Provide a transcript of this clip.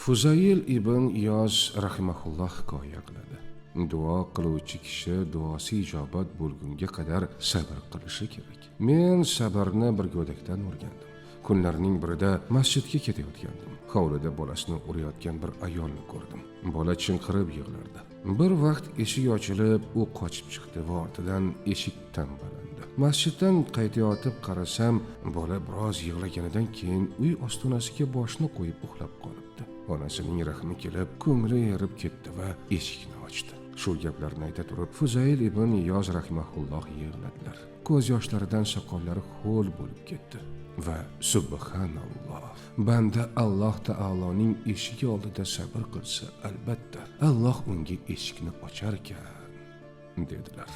Fuzayl ibn Iyoz rahimahulloh hikoya qiladi. Duo qiluvchi kishi duosi ijobat bo'lgunga qadar sabr qilishi kerak. Men sabrni bir go'dakdan o'rgandim. Kunlarning birida masjidga ketayotgandim. Hovlida bolasini urayotgan bir ayolni ko'rdim. Bola chinqirib yig'lardi. Bir vaqt eshik ochilib, u qochib chiqdi va ortidan eshik tambalandi. Masjiddan qaytayotib qarasam, bola biroz yig'laganidan keyin uy ostonasiga boshini qo'yib uxlab qolibdi. Onasining rahmi kelib, ko'ngli erib ketdi va eshikni ochdi. Shu gaplarni ayta turib, Fuzayl ibn Iyoz rahimahulloh yig'ladilar. Ko'z yoshlaridan soqollari ho'l bo'lib ketdi va subhanalloh, banda Alloh taoloning eshigi oldida sabr qilsa, albatta Alloh unga eshikni ochar ekan, dedilar.